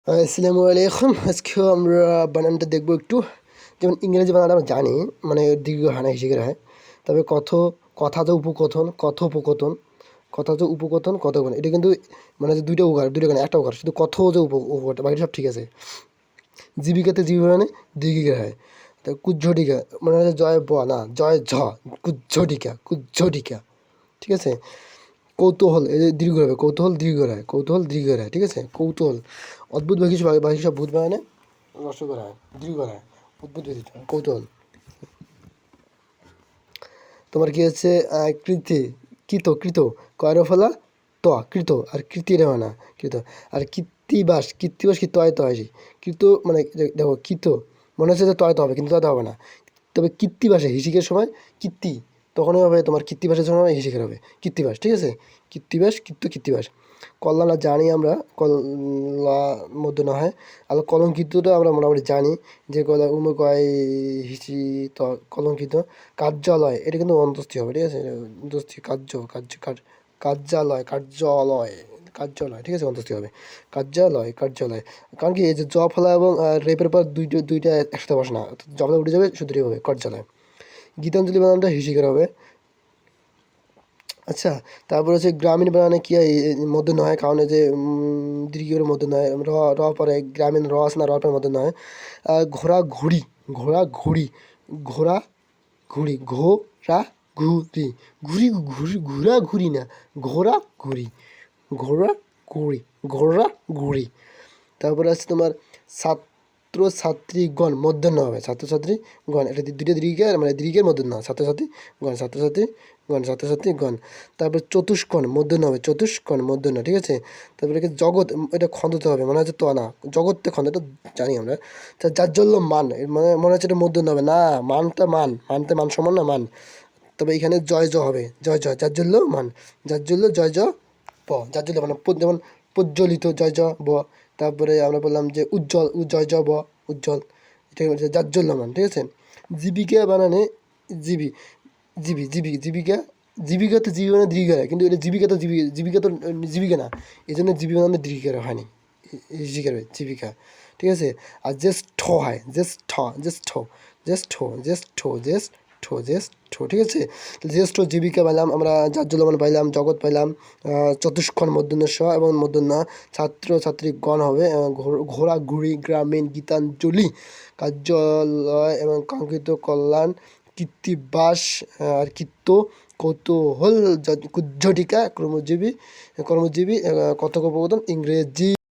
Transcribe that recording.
আসসালামু আলাইকুম। আজকেও আমরা বানানটা দেখবো একটু। যেমন ইংরেজি বানানটা আমরা জানি, মানে দীর্ঘ হানা হিসেবে হয়। তবে কথাতে উপকথন, কথোপকথন, কথাতে উপকথন, কথোপকথন, এটা কিন্তু মানে হচ্ছে দুইটা উকার, দুইটা কেন একটা উকার, শুধু কথ যে উপকারটা, বাকি সব ঠিক আছে। জীবিকাতে জীবী মানে দীর্ঘিকার হয়। তো কুজ্ঝটিকা মানে হচ্ছে জয় ব না, জয় ঝ, কুজ্ঝটিকা, কুজ্ঝটিকা, ঠিক আছে। কৌতূহল, এই যে দীর্ঘ হবে, কৌতূহল দীর্ঘ হয়, কৌতূহল দীর্ঘ হয়, ঠিক আছে। কৌতূহল অদ্ভুত বাকি সব ভূত বানানে নষ্ট করা হয়, দীর্ঘ হয়, উদ্ভুত ব্যতীত কৌতূহল। তোমার কি হচ্ছে কৃতি, কৃত কয়রো ফলা ত, কৃত, আর কৃতি রেওয়া না, কৃত। আর কৃত্তিবাস, কৃত্তিবাস কি তয় তো আসি, কৃত মানে দেখো কৃত মনে হচ্ছে যে তয় তো হবে, কিন্তু তয় তো হবে না। তবে কৃত্তিবাসে হিসিকের সময় কৃত্তি, তখনই হবে তোমার কৃত্তিবাসের সময় হিসিকের হবে কৃত্তিবাস, ঠিক আছে। কৃত্তিবাস, কৃত্তিবাস। কল্যাণা জানি আমরা, কল্লা মধ্যে না হয়। আর কলঙ্কিতটা আমরা মোটামুটি জানি, যে কয় হিসি তো কলঙ্কিত। কার্যালয়, এটা কিন্তু অন্তস্থি হবে, ঠিক আছে। অন্তস্থি, কার্যালয়, কার্যালয়, কার্যালয়, ঠিক আছে, অন্তস্থি হবে। কার্যালয়, কার্যালয়। কারণ কি এই যে জ ফলা এবং রেপের পর দুইটা একসাথে বসে না, জ ফলা উঠে যাবে, শুধু রেপ হবে, কার্যালয়। গীতাঞ্জলি বানানটা হিসিকের হবে। আচ্ছা, তারপর হচ্ছে গ্রামীণ বানানে কি হয়, মধ্যে নয়, কারণ এই যে দীর্ঘের মধ্যে নয়, র পরে গ্রামীণ র আছে না, র পরে মধ্যে নয়। ঘোড়া ঘুড়ি, ঘোড়া ঘুড়ি, ঘোড়া ঘুড়ি, ঘোড়া ঘুড়ি, ঘোড়া ঘুড়ি না, ঘোড়া ঘুড়ি, ঘোড়া ঘুড়ি, ঘোড়া ঘুড়ি। তারপরে আছে তোমার ছাত্রছাত্রীগণ, মধ্যাহ্ন হবে, ছাত্রছাত্রীগণ, এটা দুইটা দীর্ঘের, মানে দীর্ঘের মধ্যাহ্ন, ছাত্রছাত্রীগণ, ছাত্রছাত্রীগণ। তারপর চতুষ্কোণ, মধ্যাহ্ন হবে, চতুষ্কোণ, মধ্যাহ্ন, ঠিক আছে। তারপরে কি জগৎ, এটা খন্দতে হবে, মনে হচ্ছে তো না, জগৎতে খন্দ, এটা জানি আমরা। জাজ্জল্য মান, মনে হচ্ছে এটা মধ্যাহ্ন হবে না, মানতে মান সমান না, মান। তবে এখানে জয় জ হবে, জাজ্জল্য মান, জাজ্জল্য জয় জ প, জাজ্জল্য মানে যেমন প্রজ্বলিত, জয় জ ব। তারপরে আমরা বললাম যে উজ্জ্বল, জয় জ ব, উজ্জ্বল, এটা হচ্ছে জাজ্জল্যমান, ঠিক আছে। জীবিকা বানানে জীবী, জীবিকা, জীবিকা তো জীবী মানে দীর্ঘ হয়, কিন্তু এটা জীবিকা তো জীবিকা না, এই জন্য জীবিকা মানে দীর্ঘ হয়নি, জীবিকা, ঠিক আছে। আর জ্যেষ্ঠ হয়, জ্যেষ্ঠ, ঠিক আছে। জ্যেষ্ঠ, জীবিকা পাইলাম আমরা, জাজ্জল্যমান পাইলাম, জগৎ পাইলাম, চতুষ্কোণ মধ্যাহ্ন স এবং মধ্যাহ্ন। ছাত্র ছাত্রীগণ হবে, ঘোড়া ঘুড়ি, গ্রামীণ, গীতাঞ্জলি, কার্যালয় এবং কাঙ্ক্ষিত কল্যাণ, কৃত্তিবাস, আর কৃত্য, কৌতূহল, কুজ্ঝটিকা, কর্মজীবী, কথোপকথন, ইংরেজি।